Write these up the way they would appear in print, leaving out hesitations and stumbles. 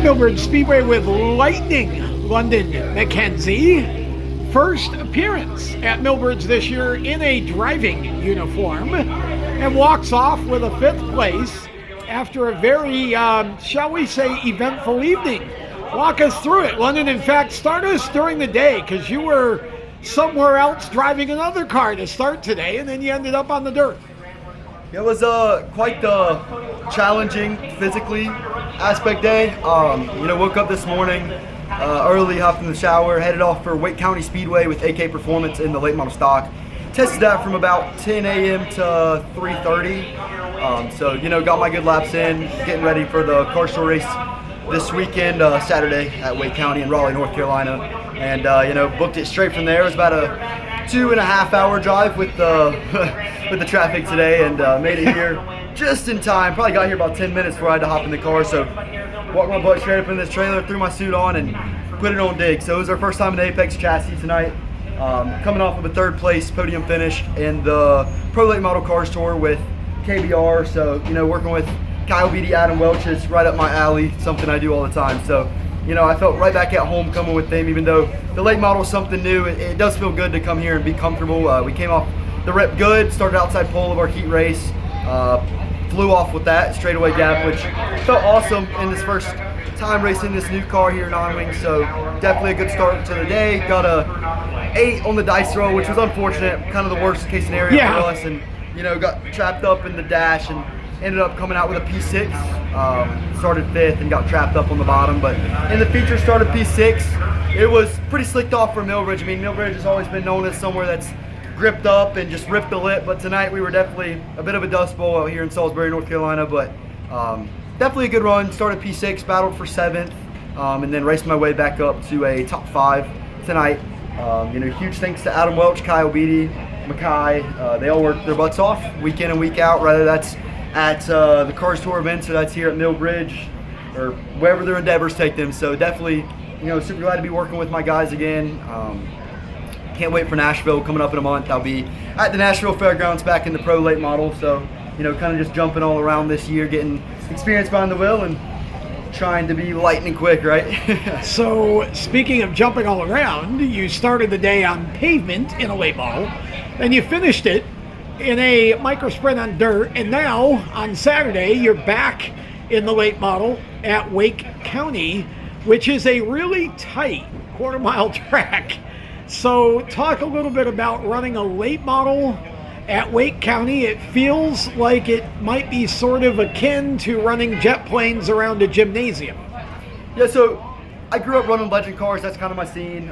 At Millbridge Speedway with lightning London McKenzie. First appearance at Millbridge this year in a driving uniform, and walks off with a 5th place after a very, shall we say, eventful evening. Walk us through it, London. In fact, start us during the day, because you were somewhere else driving another car to start today, and then you ended up on the dirt. It was quite the challenging physically aspect day. Woke up this morning early, hopped in the shower, headed off for Wake County Speedway with AK Performance in the late model stock. Tested that from about 10 a.m. to 3:30. Got my good laps in, getting ready for the car show race this weekend, Saturday at Wake County in Raleigh, North Carolina. And, booked it straight from there. It was about a 2.5 hour drive with the with the traffic today, and made it here just in time. Probably got here about 10 minutes before I had to hop in the car. So walked my butt straight up in this trailer, threw my suit on, and put it on dig. So it was our first time in the Apex chassis tonight. Coming off of a 3rd place podium finish in the Pro Late Model Cars Tour with KBR. So, working with Kyle Beattie, Adam Welch is right up my alley, something I do all the time. So, I felt right back at home coming with them, even though the late model is something new. It does feel good to come here and be comfortable. We came off the rip good, started outside pole of our heat race, flew off with that straightaway gap, which felt awesome in this first time racing this new car here in On-Wing. So definitely a good start to the day. Got a 8 on the dice roll, which was unfortunate, kind of the worst case scenario for us, and got trapped up in the dash and ended up coming out with a P6. Started 5th and got trapped up on the bottom, but in the feature started P6. It was pretty slicked off for Millbridge. I mean, Millbridge has always been known as somewhere that's gripped up and just ripped the lip, but tonight we were definitely a bit of a dust bowl out here in Salisbury, North Carolina, but definitely a good run. Started P6, battled for 7th, and then raced my way back up to a top 5 tonight. Huge thanks to Adam Welch, Kyle Beattie, Mackay. They all work their butts off week in and week out, whether that's at the Cars Tour events or that's here at Millbridge or wherever their endeavors take them. So definitely, super glad to be working with my guys again. Can't wait for Nashville coming up in a month. I'll be at the Nashville Fairgrounds back in the Pro Late Model. So, kind of just jumping all around this year, getting experience behind the wheel and trying to be lightning quick, right? So, speaking of jumping all around, you started the day on pavement in a late model, and you finished it in a micro sprint on dirt, and now on Saturday you're back in the late model at Wake County, which is a really tight quarter-mile track. So talk a little bit about running a late model at Wake County. It feels like it might be sort of akin to running jet planes around a gymnasium. Yeah, so I grew up running legend cars. That's kind of my scene.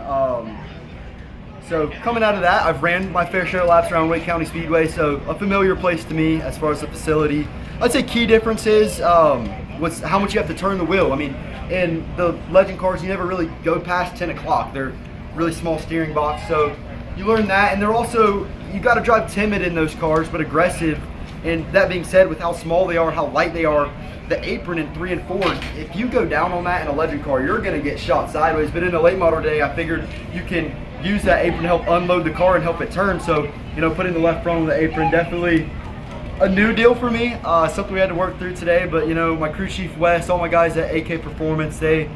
So coming out of that, I've ran my fair share of laps around Wake County Speedway, so a familiar place to me as far as the facility. I'd say key difference is was how much you have to turn the wheel. I mean, in the legend cars, you never really go past 10 o'clock. They're really small steering box, so you learn that. And they're also, you got to drive timid in those cars, but aggressive. And that being said, with how small they are, how light they are, the apron in 3 and 4, if you go down on that in a legend car, you're going to get shot sideways. But in a late model day, I figured you can use that apron to help unload the car and help it turn. So, putting the left front on the apron, definitely a new deal for me, something we had to work through today. But, my crew chief Wes, all my guys at AK Performance, they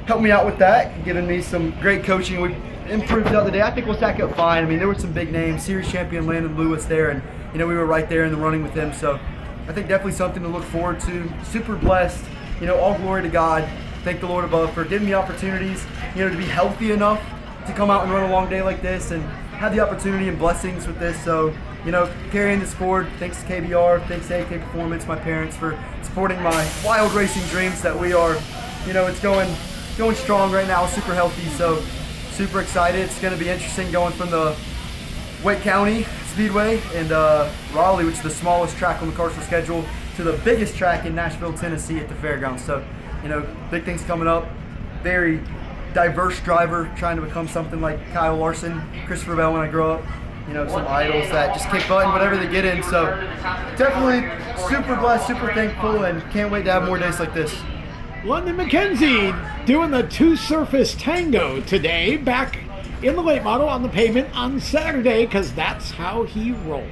helped me out with that, giving me some great coaching. We improved the other day. I think we'll stack up fine. I mean, there were some big names, series champion Landon Lewis there, and, we were right there in the running with him. So I think definitely something to look forward to. Super blessed, all glory to God. Thank the Lord above for giving me opportunities, to be healthy enough to come out and run a long day like this and have the opportunity and blessings with this. So, carrying this forward, thanks to KBR, thanks to AK Performance, my parents, for supporting my wild racing dreams that we are, it's going strong right now, super healthy. So super excited. It's going to be interesting going from the Wake County Speedway and Raleigh, which is the smallest track on the Carswell schedule, to the biggest track in Nashville, Tennessee at the Fairgrounds. So, big things coming up. Very diverse driver, trying to become something like Kyle Larson, Christopher Bell when I grow up. Some idols that just kick butt in whatever they get in. So definitely super blessed, super thankful, and can't wait to have more days like this. London McKenzie doing the 2-surface tango today, back in the late model on the pavement on Saturday, because that's how he rolls.